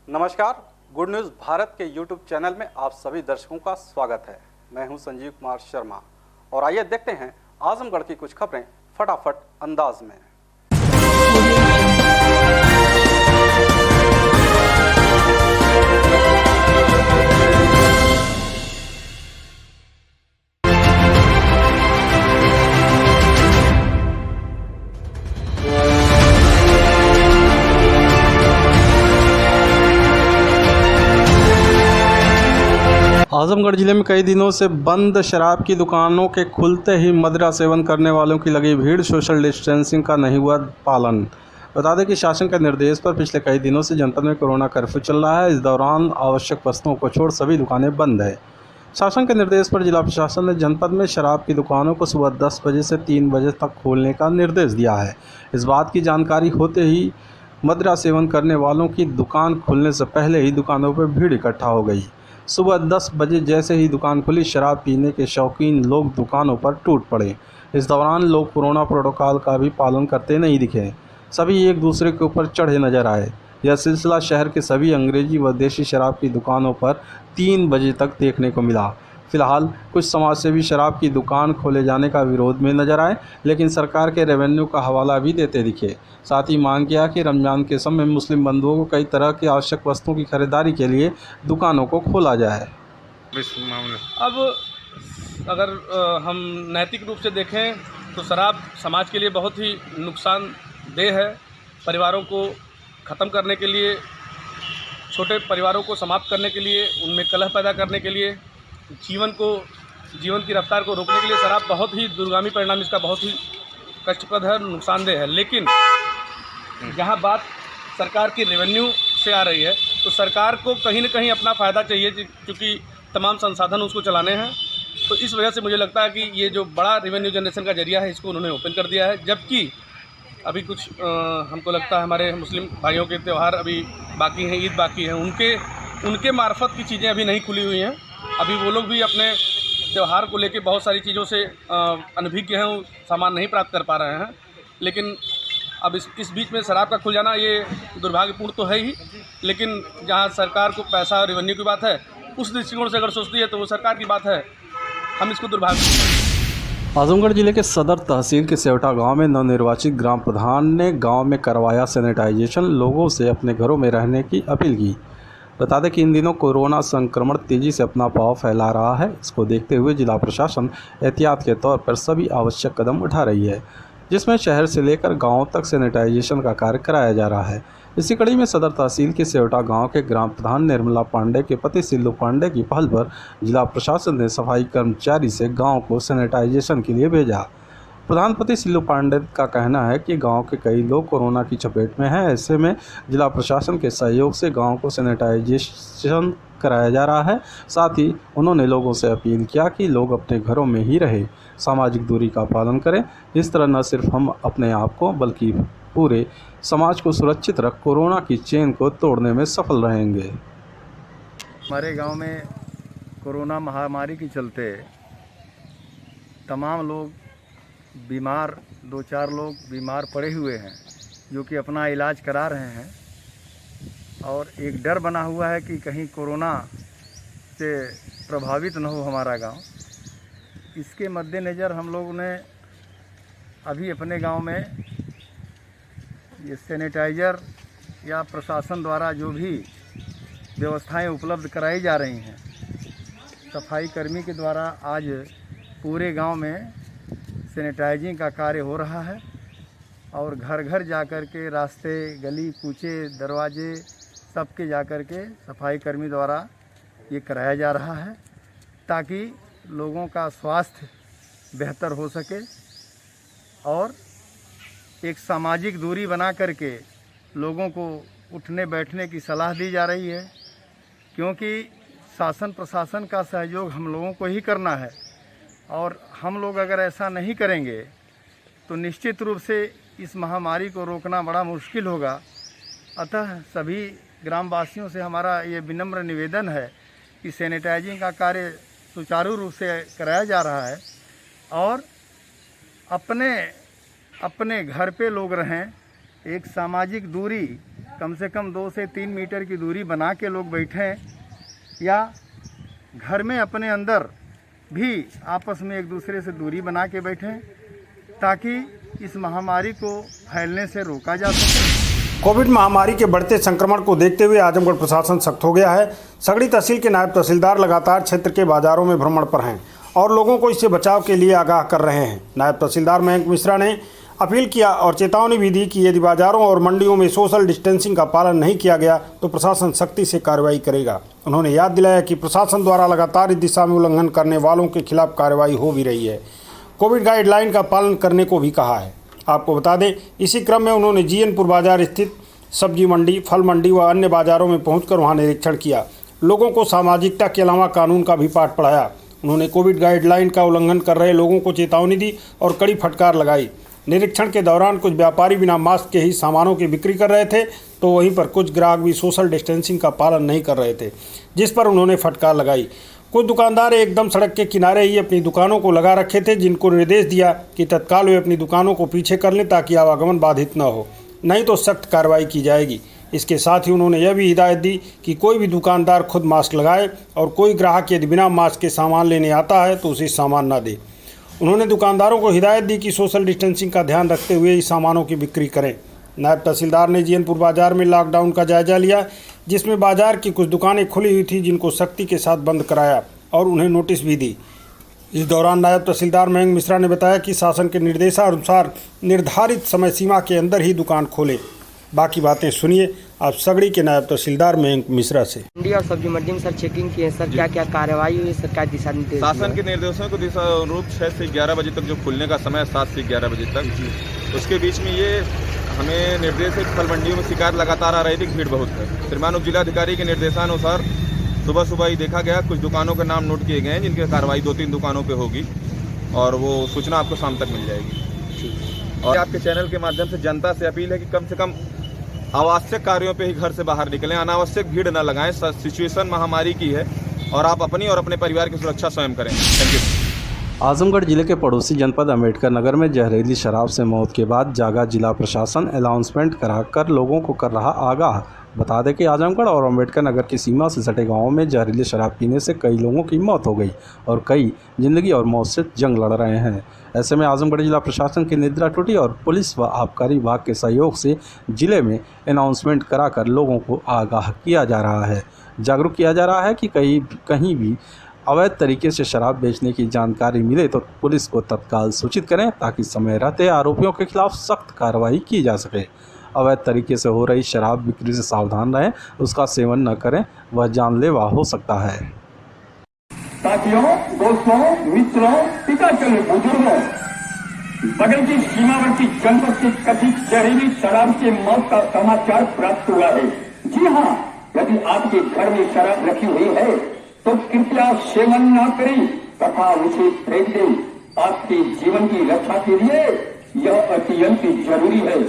नमस्कार, good news Bharat के YouTube channel में आप सभी दर्शकों का स्वागत है। मैं हूं संजीव कुमार शर्मा और आइए देखते हैं आजमगढ़ की कुछ खबरें फटाफट अंदाज में। आजमगढ़ जिले में कई दिनों से बंद शराब की दुकानों के खुलते ही मदिरा सेवन करने वालों की लगी भीड़, सोशल डिस्टेंसिंग का नहीं हुआ पालन। बता दें कि शासन के निर्देश पर पिछले कई दिनों से जनपद में कोरोना कर्फ्यू चल रहा है। इस दौरान आवश्यक वस्तुओं को छोड़ सभी दुकानें बंद है। शासन के निर्देश पर जिला प्रशासन ने जनपद में शराब की दुकानों को सुबह 10 बजे से 3 बजे तक खोलने का निर्देश दिया है। इस बात की जानकारी होते ही मदिरा सेवन करने वालों की दुकान खुलने से पहले ही दुकानों पर भीड़ इकट्ठा हो गई। सुबह 10 बजे जैसे ही दुकान खुली, शराब पीने के शौकीन लोग दुकानों पर टूट पड़े। इस दौरान लोग कोरोना प्रोटोकॉल का भी पालन करते नहीं दिखे। सभी एक दूसरे के ऊपर चढ़े नजर आए। यह सिलसिला शहर के सभी अंग्रेजी व देशी शराब की दुकानों पर 3 बजे तक देखने को मिला। फिलहाल कुछ समाजसेवी शराब की दुकान खोले जाने का विरोध में नजर आए, लेकिन सरकार के रेवेन्यू का हवाला भी देते दिखे। साथ ही मांग किया कि रमजान के समय मुस्लिम बंधुओं को कई तरह की आवश्यक वस्तुओं की खरीदारी के लिए दुकानों को खोला जाए। अब अगर हम नैतिक रूप से देखें तो शराब समाज के लिए बहुत ही नुकसानदेह है। परिवारों को ख़त्म करने के लिए, छोटे परिवारों को समाप्त करने के लिए, उनमें कलह पैदा करने के लिए, जीवन की रफ्तार को रोकने के लिए शराब बहुत ही दूरगामी परिणाम इसका बहुत ही कष्टप्रद है, नुकसानदेह है। लेकिन जहाँ बात सरकार की रेवेन्यू से आ रही है तो सरकार को कहीं न कहीं अपना फ़ायदा चाहिए, क्योंकि तमाम संसाधन उसको चलाने हैं। तो इस वजह से मुझे लगता है कि ये जो बड़ा रेवेन्यू जनरेशन का जरिया है इसको उन्होंने ओपन कर दिया है। जबकि अभी कुछ हमको लगता है हमारे मुस्लिम भाइयों के त्यौहार अभी बाकी हैं, ईद बाकी है, उनके मार्फत की चीज़ें अभी नहीं खुली हुई हैं। अभी वो लोग भी अपने त्यौहार को लेके बहुत सारी चीज़ों से अनभिज्ञ हैं, सामान नहीं प्राप्त कर पा रहे हैं। लेकिन अब इस बीच में शराब का खुल जाना ये दुर्भाग्यपूर्ण तो है ही, लेकिन जहाँ सरकार को पैसा और रेवेन्यू की बात है उस दृष्टिकोण से अगर सोचती है तो वो सरकार की बात है, हम इसको दुर्भाग्य। आजमगढ़ जिले के सदर तहसील के सेवटा गांव में नवनिर्वाचित ग्राम प्रधान ने गांव में करवाया सैनिटाइजेशन, लोगों से अपने घरों में रहने की अपील की। बता दें कि इन दिनों कोरोना संक्रमण तेजी से अपना पांव फैला रहा है। इसको देखते हुए जिला प्रशासन एहतियात के तौर पर सभी आवश्यक कदम उठा रही है, जिसमें शहर से लेकर गाँव तक सैनिटाइजेशन का कार्य कराया जा रहा है। इसी कड़ी में सदर तहसील के सेवटा गांव के ग्राम प्रधान निर्मला पांडे के पति सिल्लू पांडे की पहल पर जिला प्रशासन ने सफाई कर्मचारी से गांव को सैनिटाइजेशन के लिए भेजा। प्रधान पति सिल्लू पांडे का कहना है कि गांव के कई लोग कोरोना की चपेट में हैं। ऐसे में जिला प्रशासन के सहयोग से गांव को सैनिटाइजेशन कराया जा रहा है। साथ ही उन्होंने लोगों से अपील किया कि लोग अपने घरों में ही रहे, सामाजिक दूरी का पालन करें। इस तरह न सिर्फ हम अपने आप को बल्कि पूरे समाज को सुरक्षित रख कोरोना की चेन को तोड़ने में सफल रहेंगे। हमारे गांव में कोरोना महामारी के चलते तमाम लोग बीमार, 2-4 लोग बीमार पड़े हुए हैं जो कि अपना इलाज करा रहे हैं, और एक डर बना हुआ है कि कहीं कोरोना से प्रभावित न हो हमारा गांव। इसके मद्देनज़र हम लोगों ने अभी अपने गांव में ये सैनिटाइज़र या प्रशासन द्वारा जो भी व्यवस्थाएं उपलब्ध कराई जा रही हैं, सफाई कर्मी के द्वारा आज पूरे गांव में सैनिटाइजिंग का कार्य हो रहा है। और घर घर जा कर के, रास्ते, गली कूचे, दरवाजे सबके जा कर के सफाई कर्मी द्वारा ये कराया जा रहा है, ताकि लोगों का स्वास्थ्य बेहतर हो सके और एक सामाजिक दूरी बना करके लोगों को उठने बैठने की सलाह दी जा रही है, क्योंकि शासन प्रशासन का सहयोग हम लोगों को ही करना है। और हम लोग अगर ऐसा नहीं करेंगे तो निश्चित रूप से इस महामारी को रोकना बड़ा मुश्किल होगा। अतः सभी ग्रामवासियों से हमारा ये विनम्र निवेदन है कि सैनिटाइजिंग का कार्य सुचारू रूप से कराया जा रहा है और अपने घर पे लोग रहें, एक सामाजिक दूरी कम से कम 2 से 3 मीटर की दूरी बना के लोग बैठें, या घर में अपने अंदर भी आपस में एक दूसरे से दूरी बना के बैठें, ताकि इस महामारी को फैलने से रोका जा सके। कोविड महामारी के बढ़ते संक्रमण को देखते हुए आजमगढ़ प्रशासन सख्त हो गया है। सगड़ी तहसील के नायब तहसीलदार लगातार क्षेत्र के बाजारों में भ्रमण पर हैं और लोगों को इससे बचाव के लिए आगाह कर रहे हैं। नायब तहसीलदार मयंक मिश्रा ने अपील किया और चेतावनी भी दी कि यदि बाजारों और मंडियों में सोशल डिस्टेंसिंग का पालन नहीं किया गया तो प्रशासन सख्ती से कार्रवाई करेगा। उन्होंने याद दिलाया कि प्रशासन द्वारा लगातार इस दिशा में उल्लंघन करने वालों के खिलाफ कार्रवाई हो भी रही है। कोविड गाइडलाइन का पालन करने को भी कहा है। आपको बता दें, इसी क्रम में उन्होंने जीएनपुर बाजार स्थित सब्जी मंडी, फल मंडी व अन्य बाजारों में पहुंचकर वहां निरीक्षण किया। लोगों को सामाजिकता के अलावा कानून का भी पाठ पढ़ाया। उन्होंने कोविड गाइडलाइन का उल्लंघन कर रहे लोगों को चेतावनी दी और कड़ी फटकार लगाई। निरीक्षण के दौरान कुछ व्यापारी बिना मास्क के ही सामानों की बिक्री कर रहे थे, तो वहीं पर कुछ ग्राहक भी सोशल डिस्टेंसिंग का पालन नहीं कर रहे थे, जिस पर उन्होंने फटकार लगाई। कुछ दुकानदार एकदम सड़क के किनारे ही अपनी दुकानों को लगा रखे थे, जिनको निर्देश दिया कि तत्काल वे अपनी दुकानों को पीछे कर लें ताकि आवागमन बाधित न हो, नहीं तो सख्त कार्रवाई की जाएगी। इसके साथ ही उन्होंने यह भी हिदायत दी कि कोई भी दुकानदार खुद मास्क लगाए और कोई ग्राहक यदि बिना मास्क के सामान लेने आता है तो उसे सामान न दे। उन्होंने दुकानदारों को हिदायत दी कि सोशल डिस्टेंसिंग का ध्यान रखते हुए ही सामानों की बिक्री करें। नायब तहसीलदार ने जीएनपुर बाजार में लॉकडाउन का जायजा लिया, जिसमें बाजार की कुछ दुकानें खुली हुई थी, जिनको सख्ती के साथ बंद कराया और उन्हें नोटिस भी दी। इस दौरान नायब तहसीलदार मयंक मिश्रा ने बताया कि शासन के निर्देशानुसार निर्धारित समय सीमा के अंदर ही दुकान खोले। बाकी बातें सुनिए आप सगड़ी के नायब तहसीलदार मयंक मिश्रा से। मंडी और सब्जी मंडी में सर चेकिंग की है सर, क्या क्या कार्रवाई हुई सर, क्या दिशा निर्देश? शासन के निर्देशों को दिशा अनुरूप 6 से 11 बजे तक जो खुलने का समय है, 7 से 11 बजे तक, उसके बीच में ये हमें निर्देश है। फल मंडियों में शिकायत लगातार आ रही थी, भीड़ बहुत है। श्रीमान उप जिलाधिकारी के निर्देशानुसार सुबह ही देखा गया, कुछ दुकानों के नाम नोट किए गए हैं, जिनकी कार्रवाई 2-3 दुकानों पे होगी और वो सूचना आपको शाम तक मिल जाएगी। और आपके चैनल के माध्यम से जनता से अपील है कि कम से कम आवश्यक कार्यों पे ही घर से बाहर निकलें, अनावश्यक भीड़ न लगाएं। सिचुएशन महामारी की है और आप अपनी और अपने परिवार की सुरक्षा स्वयं करें। Thank you. आजमगढ़ जिले के पड़ोसी जनपद अम्बेडकर नगर में जहरीली शराब से मौत के बाद जागा जिला प्रशासन अनाउंसमेंट कराकर लोगों को कर रहा आगाह। बता दें कि आजमगढ़ और अम्बेडकर नगर की सीमा से सटे गांवों में जहरीली शराब पीने से कई लोगों की मौत हो गई और कई जिंदगी और मौत से जंग लड़ रहे हैं। ऐसे में आजमगढ़ जिला प्रशासन की निद्रा टूटी और पुलिस व आबकारी विभाग के सहयोग से जिले में अनाउंसमेंट कराकर लोगों को आगाह किया जा रहा है, जागरूक किया जा रहा है कि कहीं भी अवैध तरीके से शराब बेचने की जानकारी मिले तो पुलिस को तत्काल सूचित करें, ताकि समय रहते आरोपियों के खिलाफ सख्त कार्रवाई की जा सके। अवैध तरीके से हो रही शराब बिक्री से सावधान रहें, उसका सेवन न करें, वह जानलेवा हो सकता है। साथियों, दोस्तों, मित्रों, पिता चले बुजुर्गों, बगल की सीमावर्ती जनपद से कथित जहरीली शराब से मौत का समाचार प्राप्त हुआ है। जी हाँ, यदि आपके घर में शराब रखी हुई है तो कृपया सेवन न करें तथा उसे फेंक दें। आपके जीवन की रक्षा के लिए यह अत्यंत जरूरी है।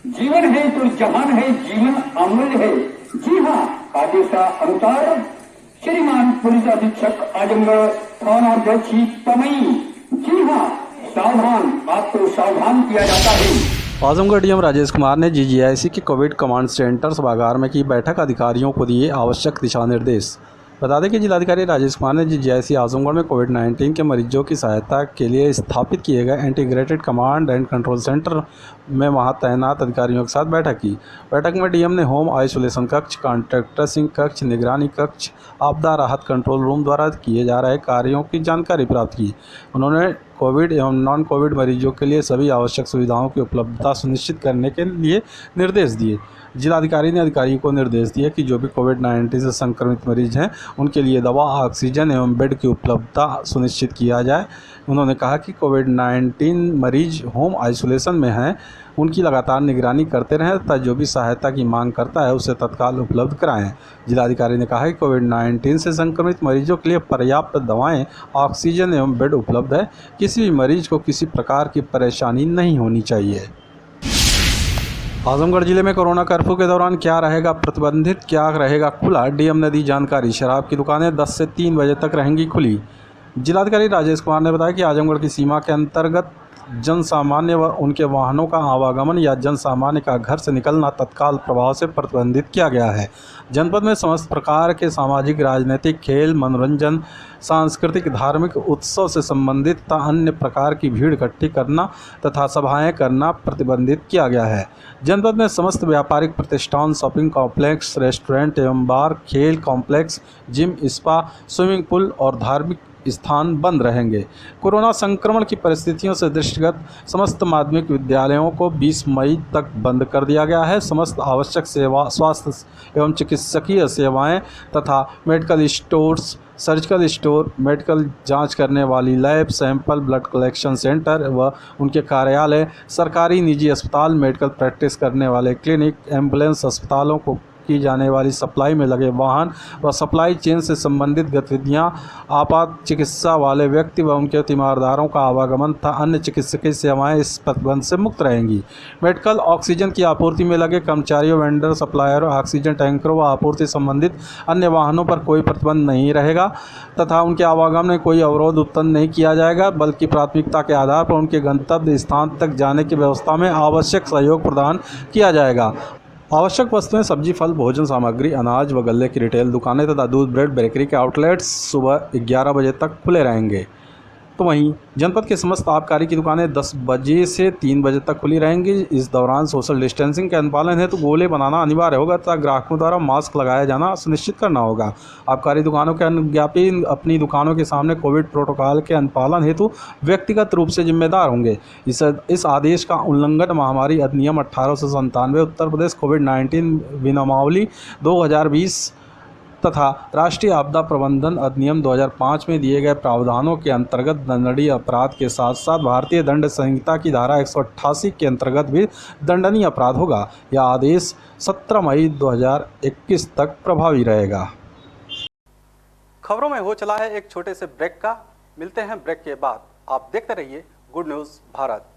जीवन है तो जहान है, जीवन अमूल्य है। जी हाँ, आदेशानुसार श्रीमान पुलिस अधीक्षक आजमगढ़ थानाध्यक्ष पमई। जी हाँ, सावधान, आपको सावधान किया जाता है। आजमगढ़ डीएम राजेश कुमार ने जीजीआईसी के कोविड कमांड सेंटर सभागार में की बैठक, अधिकारियों को दिए आवश्यक दिशा निर्देश। बता दें कि जिलाधिकारी राजेश कुमार ने जीजीआईसी आजमगढ़ में कोविड-19 के मरीजों की सहायता के लिए स्थापित किए गए integrated command and control centre में वहां तैनात अधिकारियों के साथ बैठक की। बैठक में डीएम ने होम आइसोलेशन कक्ष, कॉन्टैक्ट ट्रेसिंग कक्ष, निगरानी कक्ष, आपदा राहत कंट्रोल रूम द्वारा किए जा रहे कार्यों की जानकारी प्राप्त की। उन्होंने कोविड एवं नॉन कोविड मरीजों के लिए सभी आवश्यक सुविधाओं की उपलब्धता सुनिश्चित करने के लिए निर्देश दिए। जिलाधिकारी ने अधिकारियों को निर्देश दिए कि जो भी कोविड-19 से संक्रमित मरीज हैं उनके लिए दवा, ऑक्सीजन एवं बेड की उपलब्धता सुनिश्चित किया जाए। उन्होंने कहा कि कोविड-19 मरीज होम आइसोलेशन में हैं, उनकी लगातार निगरानी करते रहें तथा जो भी सहायता की मांग करता है उसे तत्काल उपलब्ध कराएं। जिलाधिकारी ने कहा कि कोविड-19 से संक्रमित मरीजों के लिए पर्याप्त दवाएं, ऑक्सीजन एवं बेड उपलब्ध है। किसी भी मरीज को किसी प्रकार की परेशानी नहीं होनी चाहिए। आजमगढ़ जिले में कोरोना कर्फ्यू के दौरान क्या रहेगा प्रतिबंधित, क्या रहेगा खुला, डीएम ने दी जानकारी। शराब की दुकानें 10 से 3 बजे तक रहेंगी खुली। जिलाधिकारी राजेश कुमार ने बताया कि आजमगढ़ की सीमा के अंतर्गत जन सामान्य व उनके वाहनों का आवागमन या जन सामान्य का घर से निकलना तत्काल प्रभाव से प्रतिबंधित किया गया है। जनपद में समस्त प्रकार के सामाजिक, राजनीतिक, खेल, मनोरंजन, सांस्कृतिक, धार्मिक उत्सव से संबंधित तथा अन्य प्रकार की भीड़ इकट्ठी करना तथा सभाएं करना प्रतिबंधित किया गया है। जनपद में समस्त व्यापारिक प्रतिष्ठान, शॉपिंग कॉम्प्लेक्स, रेस्टोरेंट एवं बार, खेल complex, gym, spa, swimming pool और धार्मिक स्थान बंद रहेंगे। कोरोना संक्रमण की परिस्थितियों से दृष्टिगत समस्त माध्यमिक विद्यालयों को 20 मई तक बंद कर दिया गया है। समस्त आवश्यक सेवा, स्वास्थ्य एवं चिकित्सकीय सेवाएं तथा medical stores, surgical store, medical जांच करने वाली lab, sample, blood collection centre व उनके कार्यालय, सरकारी निजी अस्पताल, मेडिकल प्रैक्टिस करने वाले क्लिनिक, एम्बुलेंस, अस्पतालों को की जाने वाली सप्लाई में लगे वाहन व सप्लाई चेन से संबंधित गतिविधियां, आपात चिकित्सा वाले व्यक्ति व उनके तीमारदारों का आवागमन तथा अन्य चिकित्सकीय सेवाएं इस प्रतिबंध से मुक्त रहेंगी। मेडिकल ऑक्सीजन की आपूर्ति में लगे कर्मचारियों, वेंडर, सप्लायरों, ऑक्सीजन टैंकरों व आपूर्ति संबंधित अन्य वाहनों पर कोई प्रतिबंध नहीं रहेगा तथा उनके आवागमन में कोई अवरोध उत्पन्न नहीं किया जाएगा, बल्कि प्राथमिकता के आधार पर उनके गंतव्य स्थान तक जाने की व्यवस्था में आवश्यक सहयोग प्रदान किया जाएगा। आवश्यक वस्तुएं, सब्जी, फल, भोजन सामग्री, अनाज व गल्ले की रिटेल दुकानें तथा दूध, ब्रेड, बेकरी के आउटलेट्स सुबह 11 बजे तक खुले रहेंगे। तो वहीं जनपद के समस्त आबकारी की दुकानें 10 बजे से 3 बजे तक खुली रहेंगी। इस दौरान सोशल डिस्टेंसिंग के अनुपालन हेतु गोले बनाना अनिवार्य होगा तथा ग्राहकों द्वारा मास्क लगाया जाना सुनिश्चित करना होगा। आबकारी दुकानों के अनुज्ञापी अपनी दुकानों के सामने कोविड प्रोटोकॉल के अनुपालन हेतु व्यक्तिगत रूप से जिम्मेदार होंगे। इस आदेश का उल्लंघन महामारी अधिनियम 1897, उत्तर प्रदेश कोविड-19 विनामावली 2020 तथा राष्ट्रीय आपदा प्रबंधन अधिनियम 2005 में दिए गए प्रावधानों के अंतर्गत दंडनीय अपराध के साथ साथ भारतीय दंड संहिता की धारा 188 के अंतर्गत भी दंडनीय अपराध होगा। यह आदेश 17 मई 2021 तक प्रभावी रहेगा। खबरों में हो चला है एक छोटे से ब्रेक का। मिलते हैं ब्रेक के बाद। आप देखते रहिए गुड न्यूज़ भारत।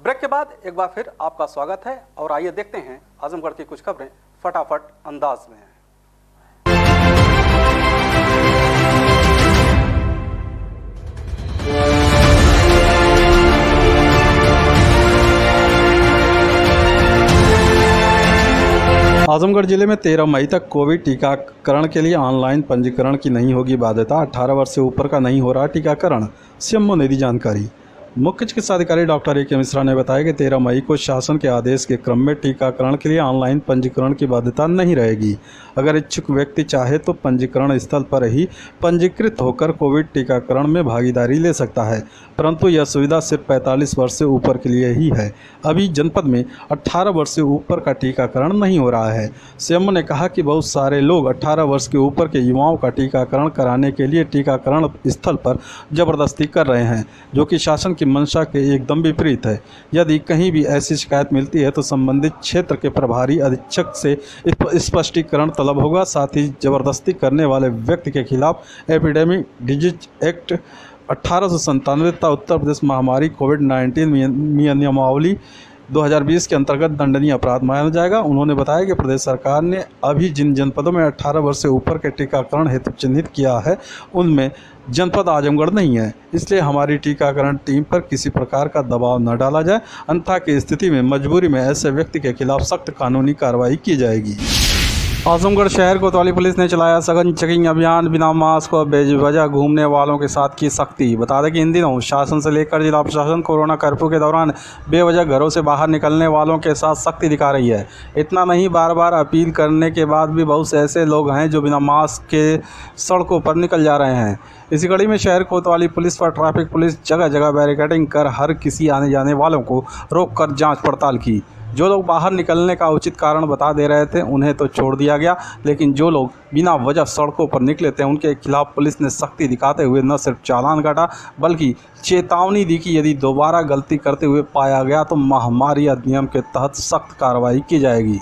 ब्रेक के बाद एक बार फिर आपका स्वागत है और आइए देखते हैं आजमगढ़ की कुछ खबरें फटाफट अंदाज में। आजमगढ़ जिले में 13 मई तक कोविड टीकाकरण के लिए ऑनलाइन पंजीकरण की नहीं होगी बाध्यता। 18 वर्ष से ऊपर का नहीं हो रहा टीकाकरण, सीएमओ ने दी जानकारी। मुख्य चिकित्साधिकारी डॉक्टर ए.के. मिश्रा ने बताया कि 13 मई को शासन के आदेश के क्रम में टीकाकरण के लिए ऑनलाइन पंजीकरण की बाध्यता नहीं रहेगी। अगर इच्छुक व्यक्ति चाहे तो पंजीकरण स्थल पर ही पंजीकृत होकर कोविड टीकाकरण में भागीदारी ले सकता है, परंतु यह सुविधा सिर्फ 45 वर्ष से ऊपर के लिए ही है। अभी जनपद में 18 वर्ष से ऊपर का टीकाकरण नहीं हो रहा है। सीएमओ ने कहा कि बहुत सारे लोग 18 वर्ष के ऊपर के युवाओं का टीकाकरण कराने के लिए टीकाकरण स्थल पर जबरदस्ती कर रहे हैं, जो कि शासन की मंशा के एकदम विपरीत है। यदि कहीं भी ऐसी शिकायत मिलती है तो संबंधित क्षेत्र के प्रभारी अधीक्षक से स्पष्टीकरण तलब होगा। साथ ही जबरदस्ती करने वाले व्यक्ति के खिलाफ एपिडेमिक डिजीज एक्ट 1897 तथा उत्तर प्रदेश महामारी कोविड-19 नियमावली 2020 के अंतर्गत दंडनीय अपराध माना जाएगा। उन्होंने बताया कि प्रदेश सरकार ने अभी जिन जनपदों में 18 वर्ष से ऊपर के टीकाकरण हेतु चिन्हित किया है उनमें जनपद आजमगढ़ नहीं है, इसलिए हमारी टीकाकरण टीम पर किसी प्रकार का दबाव न डाला जाए, अन्यथा की स्थिति में मजबूरी में ऐसे व्यक्ति के खिलाफ सख्त कानूनी कार्रवाई की जाएगी। आजमगढ़ शहर कोतवाली पुलिस ने चलाया सघन चेकिंग अभियान। बिना मास्क और बेवजह घूमने वालों के साथ की सख्ती। बता दें कि इन दिनों शासन से लेकर जिला प्रशासन कोरोना कर्फ्यू के दौरान बेवजह घरों से बाहर निकलने वालों के साथ सख्ती दिखा रही है। इतना नहीं, बार बार अपील करने के बाद भी बहुत से ऐसे लोग हैं जो बिना मास्क के सड़कों पर निकल जा रहे हैं। इसी कड़ी में शहर कोतवाली पुलिस व ट्रैफिक पुलिस जगह जगह बैरिकेडिंग कर हर किसी आने जाने वालों को रोककर जाँच पड़ताल की। जो लोग बाहर निकलने का उचित कारण बता दे रहे थे उन्हें तो छोड़ दिया गया, लेकिन जो लोग बिना वजह सड़कों पर निकले थे उनके खिलाफ पुलिस ने सख्ती दिखाते हुए न सिर्फ चालान काटा बल्कि चेतावनी दी कि यदि दोबारा गलती करते हुए पाया गया तो महामारी अधिनियम के तहत सख्त कार्रवाई की जाएगी।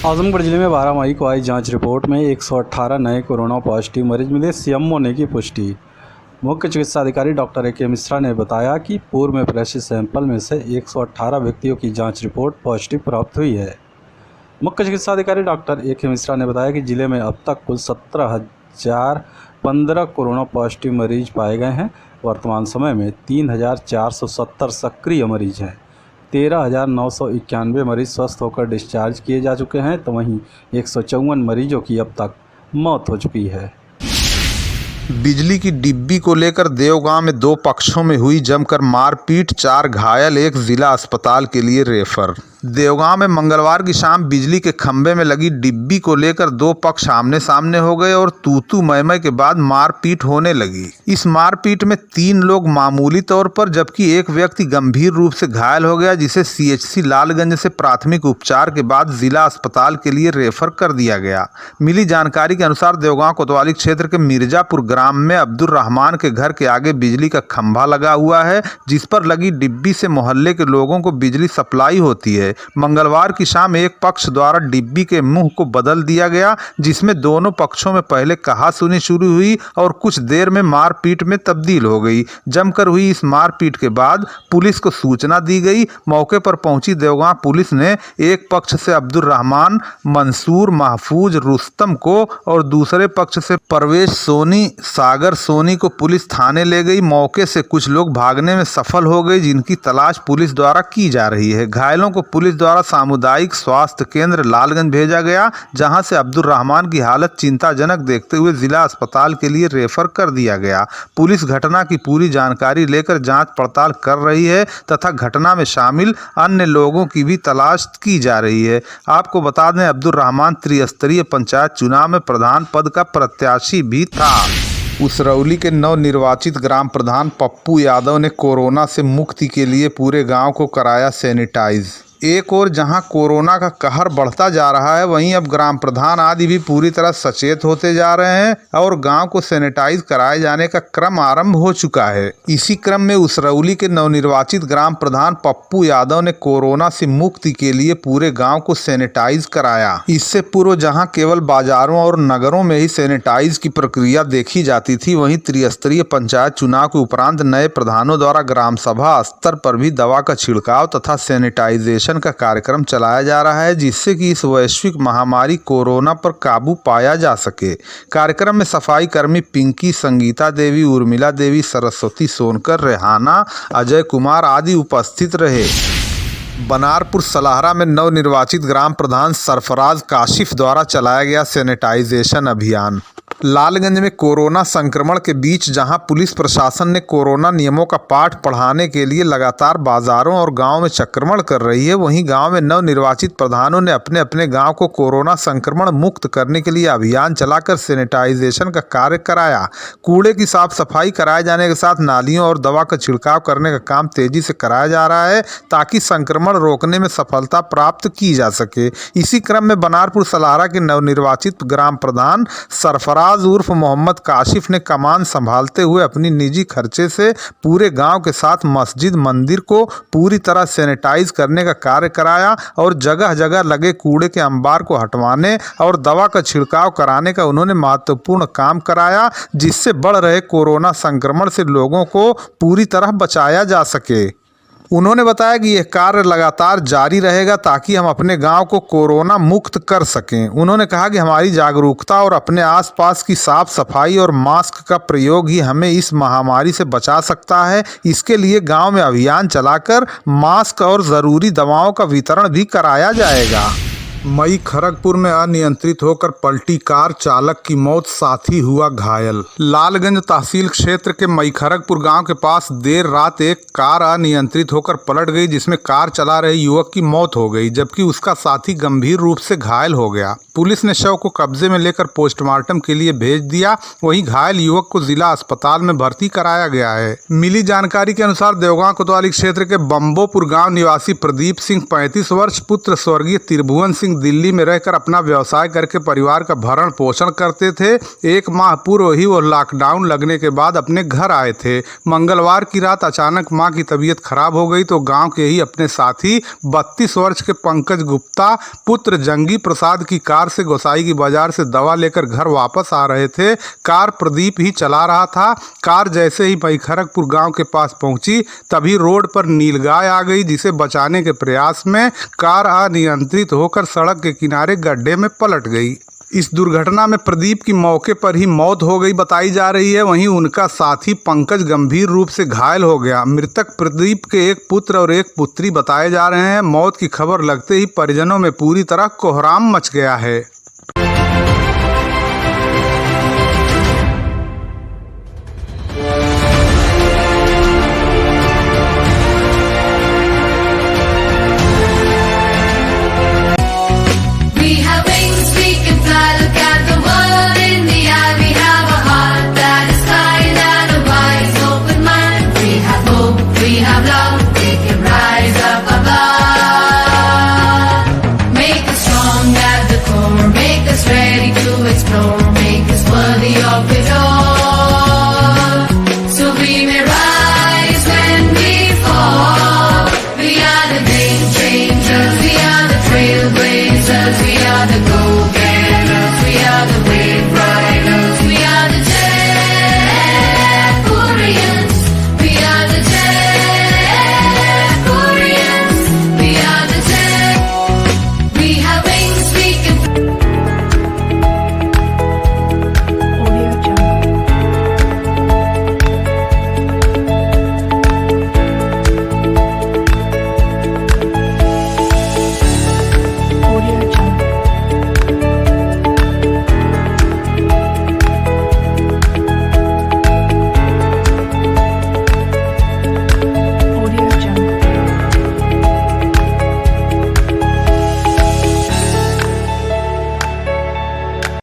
आजमगढ़ जिले में 12 मई को आई जाँच रिपोर्ट में 118 नए कोरोना पॉजिटिव मरीज मिले। सीएमओ ने की पुष्टि। मुख्य चिकित्सा अधिकारी डॉक्टर ए.के. मिश्रा ने बताया कि पूर्व में प्रेषित सैंपल में से 118 व्यक्तियों की जांच रिपोर्ट पॉजिटिव प्राप्त हुई है। मुख्य चिकित्सा अधिकारी डॉक्टर A.K. मिश्रा ने बताया कि जिले में अब तक कुल 17,015 कोरोना पॉजिटिव मरीज पाए गए हैं। वर्तमान समय में 3,470 सक्रिय मरीज हैं। 13,991 मरीज स्वस्थ होकर डिस्चार्ज किए जा चुके हैं, तो वहीं 154 मरीजों की अब तक मौत हो चुकी है। बिजली की डिब्बी को लेकर देवगांव में 2 पक्षों में हुई जमकर मारपीट, 4 घायल, 1 जिला अस्पताल के लिए रेफर। देवगांव में मंगलवार की शाम बिजली के खंभे में लगी डिब्बी को लेकर 2 पक्ष आमने सामने हो गए और तू मैं के बाद मारपीट होने लगी। इस मारपीट में 3 लोग मामूली तौर पर जबकि 1 व्यक्ति गंभीर रूप से घायल हो गया, जिसे CHC लालगंज से प्राथमिक उपचार के बाद जिला अस्पताल के लिए रेफर कर दिया गया। मिली जानकारी के अनुसार देवगांव कोतवाली क्षेत्र के मिर्जापुर ग्राम में अब्दुल रहमान के घर के आगे बिजली का खंभा लगा हुआ है, जिस पर लगी डिब्बी से मोहल्ले के लोगों को बिजली सप्लाई होती है। मंगलवार की शाम एक पक्ष द्वारा डिब्बी के मुंह को बदल दिया गया, जिसमें दोनों पक्षों में पहले कहासुनी शुरू हुई और कुछ देर में मारपीट में तब्दील हो गई। जमकर हुई इस मारपीट के बाद पुलिस को सूचना दी गई। मौके पर पहुंची देवगांव पुलिस ने एक पक्ष से अब्दुल रहमान, मंसूर, महफूज, रुस्तम को और दूसरे पक्ष से परवेश सोनी, सागर सोनी को पुलिस थाने ले गई। मौके से कुछ लोग भागने में सफल हो गए, जिनकी तलाश पुलिस द्वारा की जा रही है। घायलों को पुलिस द्वारा सामुदायिक स्वास्थ्य केंद्र लालगंज भेजा गया, जहां से अब्दुल रहमान की हालत चिंताजनक देखते हुए जिला अस्पताल के लिए रेफर कर दिया गया। पुलिस घटना की पूरी जानकारी लेकर जांच पड़ताल कर रही है तथा घटना में शामिल अन्य लोगों की भी तलाश की जा रही है। आपको बता दें, अब्दुल रहमान त्रिस्तरीय पंचायत चुनाव में प्रधान पद का प्रत्याशी भी था। उसरौली के नवनिर्वाचित ग्राम प्रधान पप्पू यादव ने कोरोना से मुक्ति के लिए पूरे गांव को कराया सैनिटाइज। एक और जहां कोरोना का कहर बढ़ता जा रहा है, वहीं अब ग्राम प्रधान आदि भी पूरी तरह सचेत होते जा रहे हैं और गांव को सैनिटाइज कराए जाने का क्रम आरंभ हो चुका है। इसी क्रम में उसरौली के नवनिर्वाचित ग्राम प्रधान पप्पू यादव ने कोरोना से मुक्ति के लिए पूरे गांव को सैनिटाइज कराया। इससे पूर्व जहां केवल बाजारों और नगरों में ही सैनिटाइज की प्रक्रिया देखी जाती थी, वहीं त्रिस्तरीय पंचायत चुनाव के उपरांत नए प्रधानों द्वारा ग्राम सभा स्तर पर भी दवा का छिड़काव तथा सैनिटाइजेशन का कार्यक्रम चलाया जा रहा है, जिससे कि इस वैश्विक महामारी कोरोना पर काबू पाया जा सके। कार्यक्रम में सफाई कर्मी पिंकी, संगीता देवी, उर्मिला देवी, सरस्वती सोनकर, रेहाना, अजय कुमार आदि उपस्थित रहे। बनारपुर सलाहरा में नवनिर्वाचित ग्राम प्रधान सरफराज काशिफ द्वारा चलाया गया सैनिटाइजेशन अभियान। लालगंज में कोरोना संक्रमण के बीच जहां पुलिस प्रशासन ने कोरोना नियमों का पाठ पढ़ाने के लिए लगातार बाजारों और गांव में चक्रमण कर रही है, वहीं गांव में नवनिर्वाचित प्रधानों ने अपने अपने गांव को कोरोना संक्रमण मुक्त करने के लिए अभियान चलाकर सैनिटाइजेशन का कार्य कराया। कूड़े की साफ सफाई कराए जाने के साथ नालियों और दवा का छिड़काव करने का काम तेजी से कराया जा रहा है, ताकि संक्रमण रोकने में सफलता प्राप्त की जा सके। इसी क्रम में बनारपुर सलाहरा के नवनिर्वाचित ग्राम प्रधान सरफराज उर्फ मोहम्मद काशिफ ने कमान संभालते हुए अपनी निजी खर्चे से पूरे गांव के साथ मस्जिद मंदिर को पूरी तरह सैनिटाइज करने का कार्य कराया और जगह जगह लगे कूड़े के अंबार को हटवाने और दवा का छिड़काव कराने का उन्होंने महत्वपूर्ण काम कराया, जिससे बढ़ रहे कोरोना संक्रमण से लोगों को पूरी तरह बचाया जा सके। उन्होंने बताया कि यह कार्य लगातार जारी रहेगा ताकि हम अपने गांव को कोरोना मुक्त कर सकें। उन्होंने कहा कि हमारी जागरूकता और अपने आसपास की साफ सफाई और मास्क का प्रयोग ही हमें इस महामारी से बचा सकता है। इसके लिए गांव में अभियान चलाकर मास्क और ज़रूरी दवाओं का वितरण भी कराया जाएगा। मई खड़गपुर में अनियंत्रित होकर पलटी कार, चालक की मौत, साथी हुआ घायल। लालगंज तहसील क्षेत्र के मई खड़गपुर गांव के पास देर रात एक कार अनियंत्रित होकर पलट गई, जिसमें कार चला रहे युवक की मौत हो गई, जबकि उसका साथी गंभीर रूप से घायल हो गया। पुलिस ने शव को कब्जे में लेकर पोस्टमार्टम के लिए भेज दिया। वहीं घायल युवक को जिला अस्पताल में भर्ती कराया गया है। मिली जानकारी के अनुसार देवगांव कोतवाली क्षेत्र के बम्बोपुर गांव निवासी प्रदीप सिंह 35 वर्ष पुत्र स्वर्गीय त्रिभुवन सिंह दिल्ली में रहकर अपना व्यवसाय करके परिवार का भरण पोषण करते थे। 1 माह पूर्व ही वो लॉकडाउन लगने के बाद अपने घर आए थे। मंगलवार की रात अचानक मां की तबीयत खराब हो गई तो गांव के ही अपने साथी 32 वर्ष के पंकज गुप्ता पुत्र जंगी प्रसाद की कार से गोसाई की बाजार से दवा लेकर घर वापस आ रहे थे। कार प्रदीप ही चला रहा था। कार जैसे ही मई खड़गपुर गांव के पास पहुंची, तभी रोड पर नीलगाय आ गई, जिसे बचाने के प्रयास में कार अनियंत्रित होकर सड़क के किनारे गड्ढे में पलट गई। इस दुर्घटना में प्रदीप की मौके पर ही मौत हो गई बताई जा रही है। वहीं उनका साथी पंकज गंभीर रूप से घायल हो गया। मृतक प्रदीप के एक पुत्र और एक पुत्री बताए जा रहे हैं। मौत की खबर लगते ही परिजनों में पूरी तरह कोहराम मच गया है।